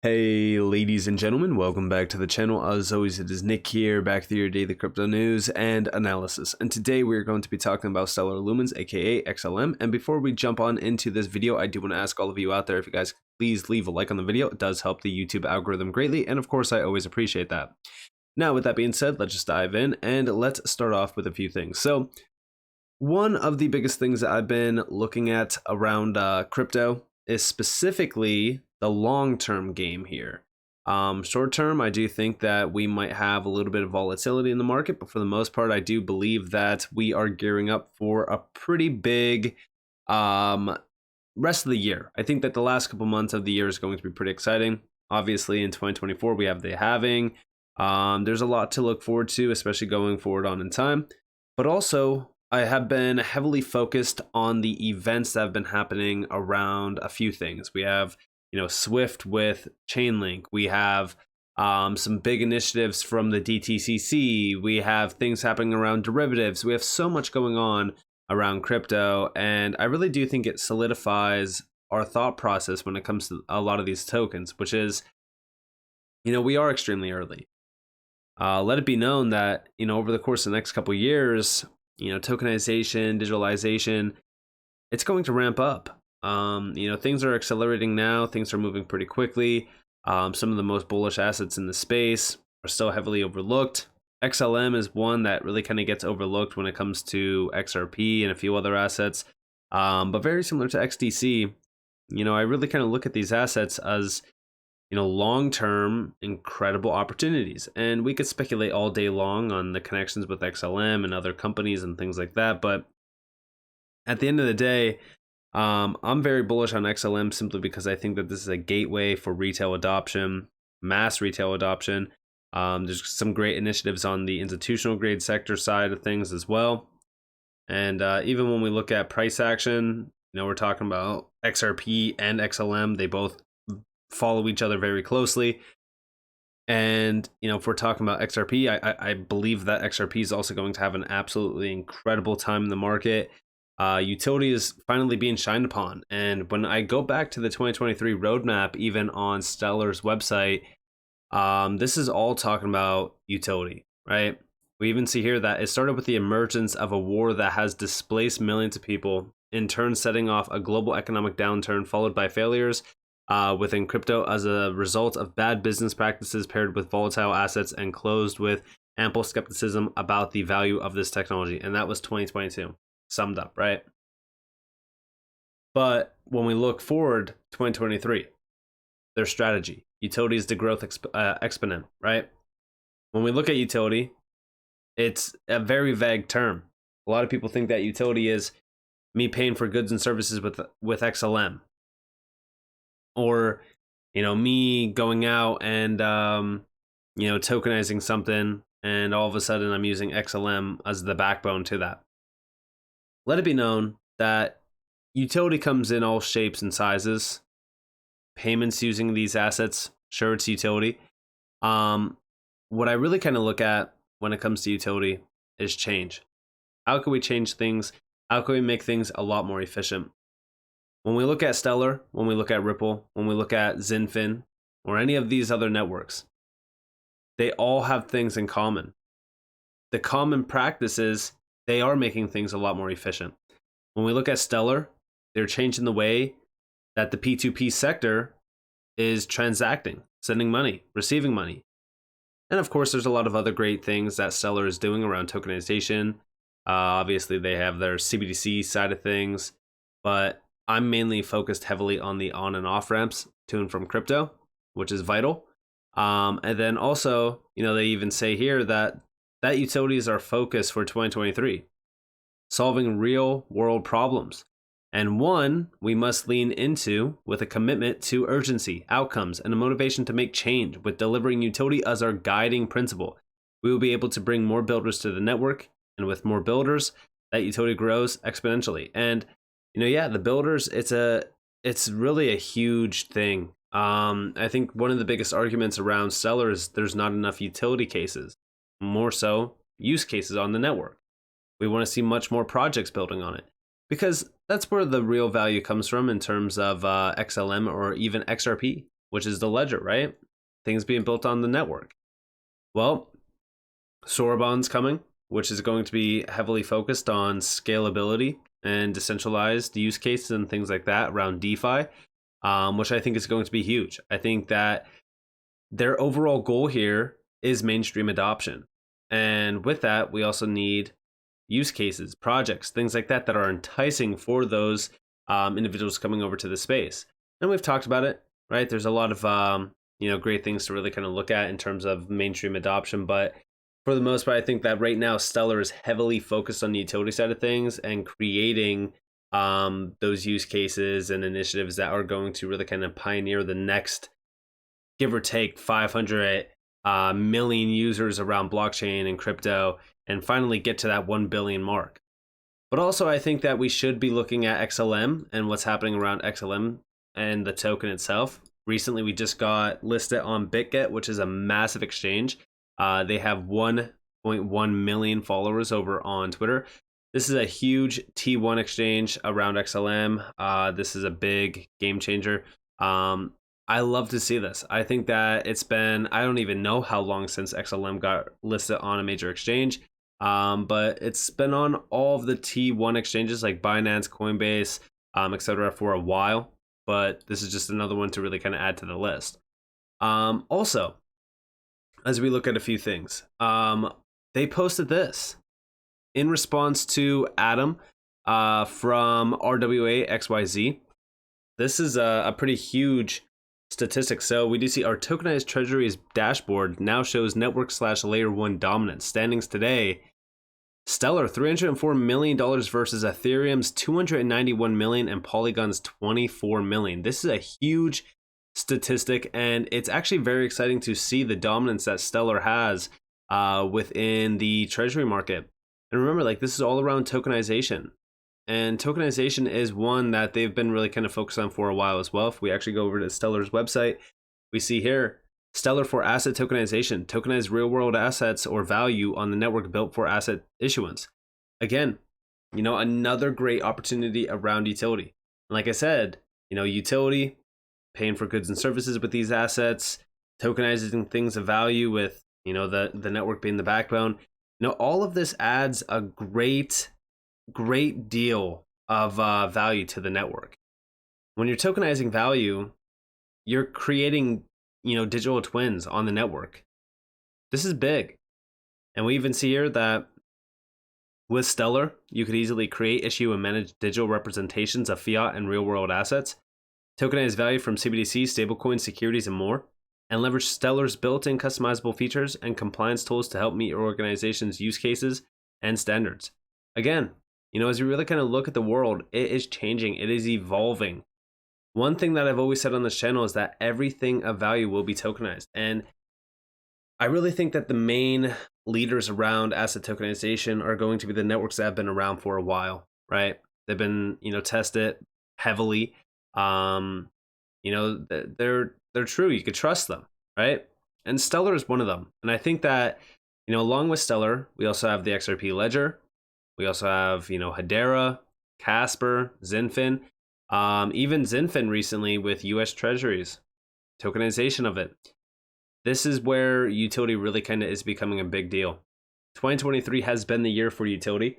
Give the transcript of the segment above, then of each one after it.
Hey ladies and gentlemen, welcome back to the channel. As always, it is Nick here, back with your daily crypto news and analysis. And today we're going to be talking about Stellar Lumens, aka XLM. And before we jump on into this video, I do want to ask all of you out there, if you guys please leave a like on the video. It does help the YouTube algorithm greatly, and of course I always appreciate that. Now with that being said, let's just dive in and let's start off with a few things. So one of the biggest things that I've been looking at around crypto is specifically the long-term game here. Short-term, I do think that we might have a little bit of volatility in the market, but for the most part, I do believe that we are gearing up for a pretty big rest of the year. I think that the last couple months of the year is going to be pretty exciting. Obviously, in 2024, we have the halving. There's a lot to look forward to, especially going forward on in time. But also, I have been heavily focused on the events that have been happening around a few things. We have, Swift with Chainlink. We have some big initiatives from the DTCC. We have things happening around derivatives. We have so much going on around crypto, and I really do think it solidifies our thought process when it comes to a lot of these tokens, which is, we are extremely early. Let it be known that, over the course of the next couple of years, tokenization, digitalization, it's going to ramp up. Things are accelerating now. Things are moving pretty quickly. Some of the most bullish assets in the space are still heavily overlooked. XLM is one that really kind of gets overlooked when it comes to XRP and a few other assets. But very similar to XDC, I really kind of look at these assets as, long-term incredible opportunities. And we could speculate all day long on the connections with XLM and other companies and things like that. But at the end of the day, I'm very bullish on XLM simply because I think that this is a gateway for retail adoption, mass retail adoption. There's some great initiatives on the institutional grade sector side of things as well. And even when we look at price action, we're talking about XRP and XLM. They both follow each other very closely. And, if we're talking about XRP, I believe that XRP is also going to have an absolutely incredible time in the market. Utility is finally being shined upon. And when I go back to the 2023 roadmap, even on Stellar's website, this is all talking about utility, right? We even see here that it started with the emergence of a war that has displaced millions of people, in turn setting off a global economic downturn followed by failures within crypto as a result of bad business practices paired with volatile assets, and closed with ample skepticism about the value of this technology. And that was 2022 summed up, right? But when we look forward 2023, their strategy, utility is the growth exponent, right? When we look at utility, it's a very vague term. A lot of people think that utility is me paying for goods and services with XLM, or me going out and tokenizing something, and all of a sudden I'm using XLM as the backbone to that. Let it be known that utility comes in all shapes and sizes. Payments using these assets, sure, it's utility. What I really kind of look at when it comes to utility is change. How can we change things? How can we make things a lot more efficient? When we look at Stellar, when we look at Ripple, when we look at Zinfin, or any of these other networks, they all have things in common. The common practice is they are making things a lot more efficient. When we look at Stellar, they're changing the way that the P2P sector is transacting, sending money, receiving money. And of course, there's a lot of other great things that Stellar is doing around tokenization. Obviously, they have their CBDC side of things, but I'm mainly focused heavily on the on and off ramps to and from crypto, which is vital. And then also, they even say here that utility is our focus for 2023, solving real world problems. And one we must lean into with a commitment to urgency, outcomes, and a motivation to make change, with delivering utility as our guiding principle. We will be able to bring more builders to the network, and with more builders, that utility grows exponentially. And the builders, it's really a huge thing. I think one of the biggest arguments around Stellar is there's not enough utility cases, more so use cases on the network. We want to see much more projects building on it, because that's where the real value comes from in terms of XLM or even XRP, which is the ledger, right? Things being built on the network. Well, Sorbonne's coming, which is going to be heavily focused on scalability and decentralized use cases and things like that around DeFi, which I think is going to be huge. I think that their overall goal here is mainstream adoption. And with that, we also need use cases, projects, things like that that are enticing for those individuals coming over to the space. And we've talked about it, right? There's a lot of great things to really kind of look at in terms of mainstream adoption, but for the most part, I think that right now Stellar is heavily focused on the utility side of things and creating those use cases and initiatives that are going to really kind of pioneer the next, give or take, 500 million users around blockchain and crypto, and finally get to that 1 billion mark. But also, I think that we should be looking at XLM and what's happening around XLM and the token itself. Recently, we just got listed on BitGet, which is a massive exchange. They have 1.1 million followers over on Twitter. This is a huge T1 exchange around XLM. This is a big game changer. I love to see this. I think that it's been, I don't even know how long since XLM got listed on a major exchange, but it's been on all of the T1 exchanges like Binance, Coinbase, etc. for a while. But this is just another one to really kind of add to the list. Also, as we look at a few things, they posted this in response to Adam from RWA XYZ. This is a pretty huge statistic. So we do see our tokenized treasuries dashboard now shows network/layer 1 dominance. Standings today: Stellar $304 million versus Ethereum's $291 million and Polygon's $24 million. This is a huge statistic, and it's actually very exciting to see the dominance that Stellar has within the treasury market. And remember, like, this is all around tokenization. And tokenization is one that they've been really kind of focused on for a while as well. If we actually go over to Stellar's website, we see here, Stellar for asset tokenization, tokenize real world assets or value on the network built for asset issuance. Again, another great opportunity around utility. Like I said, utility, paying for goods and services with these assets, tokenizing things of value with, the network being the backbone. All of this adds a great deal of value to the network. When you're tokenizing value, you're creating digital twins on the network. This is big. And we even see here that with Stellar, you could easily create, issue, and manage digital representations of fiat and real world assets, tokenize value from CBDCs, stablecoins, securities, and more, and leverage Stellar's built-in customizable features and compliance tools to help meet your organization's use cases and standards. Again, as we really kind of look at the world, it is changing, it is evolving. One thing that I've always said on this channel is that everything of value will be tokenized. And I really think that the main leaders around asset tokenization are going to be the networks that have been around for a while, right? They've been, tested heavily. They're true. You could trust them, right? And Stellar is one of them. And I think that, along with Stellar, we also have the XRP Ledger. We also have, Hedera, Casper, Zinfin. Even Zinfin recently with US Treasuries, tokenization of it. This is where utility really kind of is becoming a big deal. 2023 has been the year for utility.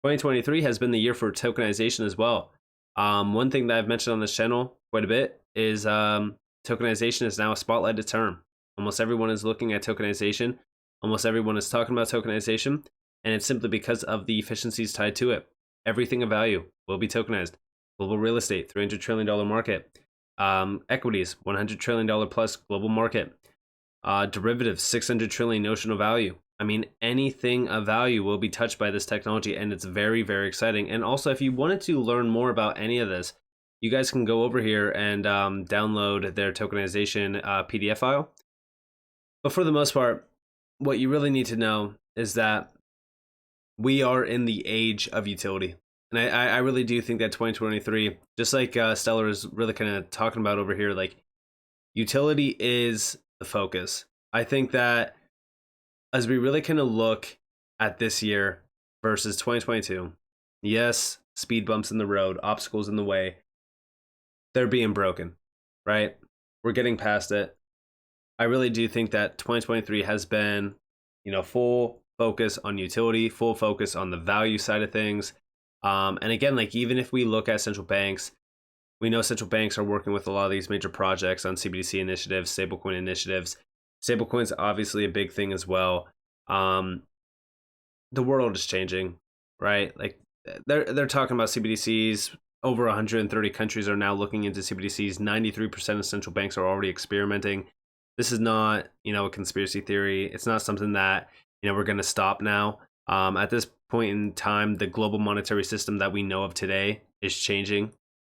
2023 has been the year for tokenization as well. One thing that I've mentioned on this channel quite a bit is tokenization is now a spotlighted term. Almost everyone is looking at tokenization. Almost everyone is talking about tokenization, and it's simply because of the efficiencies tied to it. Everything of value will be tokenized. Global real estate, $300 trillion market. Equities, $100 trillion plus global market. Derivatives, 600 trillion notional value. I mean, anything of value will be touched by this technology, and it's very, very exciting. And also, if you wanted to learn more about any of this, you guys can go over here and download their tokenization PDF file. But for the most part, what you really need to know is that we are in the age of utility. And I really do think that 2023, just like Stellar is really kind of talking about over here, like, utility is the focus. I think that as we really kind of look at this year versus 2022, yes, speed bumps in the road, obstacles in the way, they're being broken, right? We're getting past it. I really do think that 2023 has been, full focus on utility, full focus on the value side of things. And again, like even if we look at central banks, we know central banks are working with a lot of these major projects on CBDC initiatives, stablecoin initiatives. Stablecoins obviously a big thing as well. Um, the world is changing, right? Like they're talking about CBDCs. Over 130 countries are now looking into CBDCs. 93% of central banks are already experimenting. This is not, a conspiracy theory. It's not something that, we're going to stop now. At this point in time, the global monetary system that we know of today is changing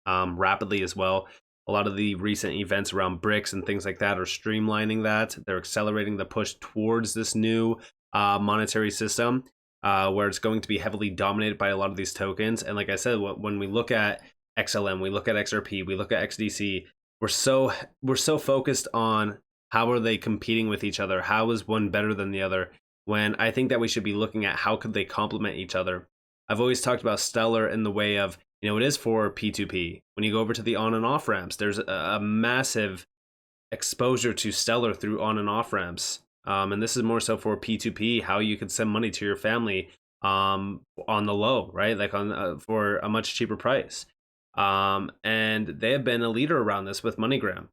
rapidly as well. A lot of the recent events around BRICS and things like that are streamlining that. They're accelerating the push towards this new monetary system where it's going to be heavily dominated by a lot of these tokens. And like I said, when we look at XLM, we look at XRP, we look at XDC, we're so focused on how are they competing with each other? How is one better than the other? When I think that we should be looking at how could they complement each other. I've always talked about Stellar in the way of, it is for P2P. When you go over to the on and off ramps, there's a massive exposure to Stellar through on and off ramps. And this is more so for P2P, how you could send money to your family on the low, right? Like for a much cheaper price. And they have been a leader around this with MoneyGram.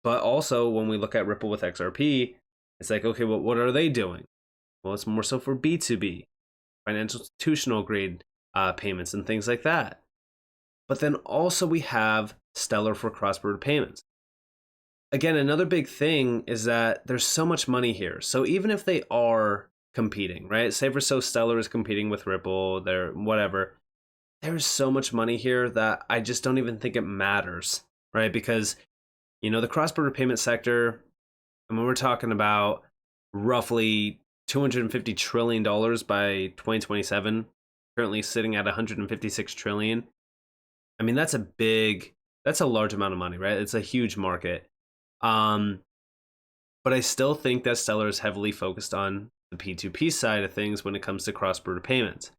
But also when we look at Ripple with XRP, it's like, okay, well, what are they doing? Well, it's more so for B2B, financial institutional grade payments and things like that. But then also we have Stellar for cross-border payments. Again, another big thing is that there's so much money here. So even if they are competing, right? Say for so Stellar is competing with Ripple, they're whatever. There's so much money here that I just don't even think it matters, right? Because, the cross-border payment sector, and when we're talking about roughly $250 trillion by 2027, currently sitting at 156 trillion. I mean, that's a large amount of money, right? It's a huge market. But I still think that Stellar is heavily focused on the P2P side of things when it comes to cross-border payments.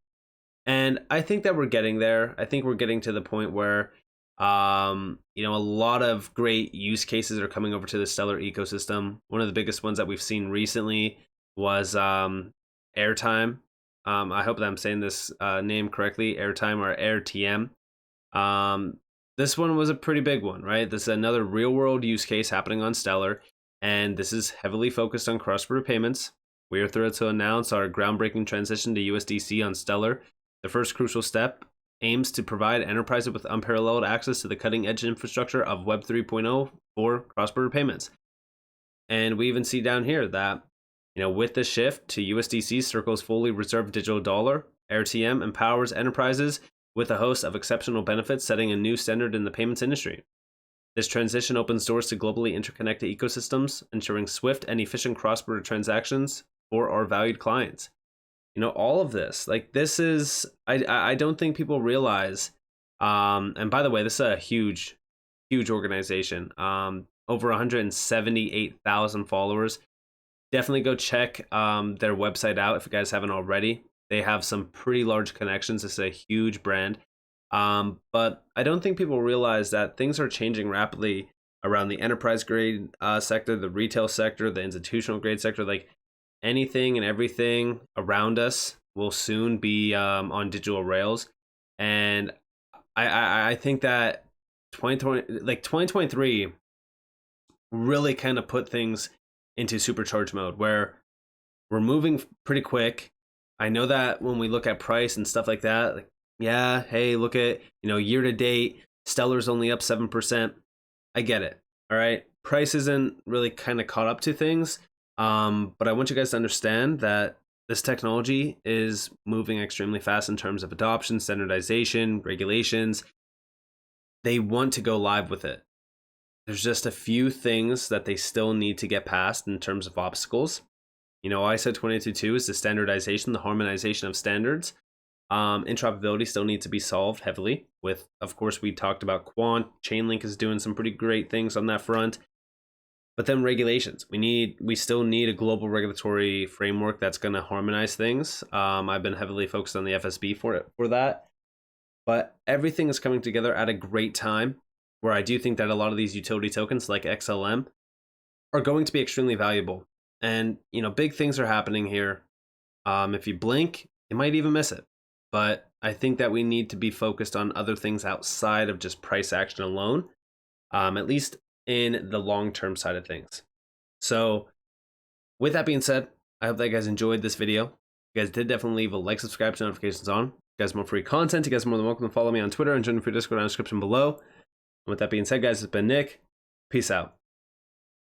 And I think that we're getting there. I think we're getting to the point where, a lot of great use cases are coming over to the Stellar ecosystem. One of the biggest ones that we've seen recently was AirTime. I hope that I'm saying this name correctly, AirTime or AirTM. This one was a pretty big one, right? This is another real world use case happening on Stellar, and this is heavily focused on cross-border payments. We are thrilled to announce our groundbreaking transition to USDC on Stellar. The first crucial step aims to provide enterprises with unparalleled access to the cutting-edge infrastructure of Web 3.0 for cross-border payments. And we even see down here that, with the shift to USDC, Circle's fully reserved digital dollar, AirTM empowers enterprises with a host of exceptional benefits, setting a new standard in the payments industry. This transition opens doors to globally interconnected ecosystems, ensuring swift and efficient cross-border transactions for our valued clients. All of this, like this is, I don't think people realize, and by the way, this is a huge organization, over 178,000 followers. Definitely go check their website out if you guys haven't already. They have some pretty large connections. It's a huge brand. But I don't think people realize that things are changing rapidly around the enterprise grade sector, the retail sector, the institutional grade sector. Like anything and everything around us will soon be on digital rails. And I think that 2023 really kind of put things into supercharged mode where we're moving pretty quick. I know that when we look at price and stuff like that, like, yeah, hey, look at, year to date, Stellar's only up 7%. I get it. All right. Price isn't really kind of caught up to things. But I want you guys to understand that this technology is moving extremely fast in terms of adoption, standardization, regulations. They want to go live with it. There's just a few things that they still need to get past in terms of obstacles. ISO 222 is the standardization, the harmonization of standards. Interoperability still needs to be solved heavily with, of course, we talked about Quant. Chainlink is doing some pretty great things on that front. But then regulations. We still need a global regulatory framework that's going to harmonize things. I've been heavily focused on the FSB for that. But everything is coming together at a great time. where I do think that a lot of these utility tokens like XLM are going to be extremely valuable. And, big things are happening here. If you blink, you might even miss it. But I think that we need to be focused on other things outside of just price action alone, at least in the long-term side of things. So with that being said, I hope that you guys enjoyed this video. If you guys did, definitely leave a like, subscribe, turn notifications on. If you guys want more free content, you guys are more than welcome to follow me on Twitter and join the free Discord down in the description below. And with that being said, guys, it's been Nick. Peace out.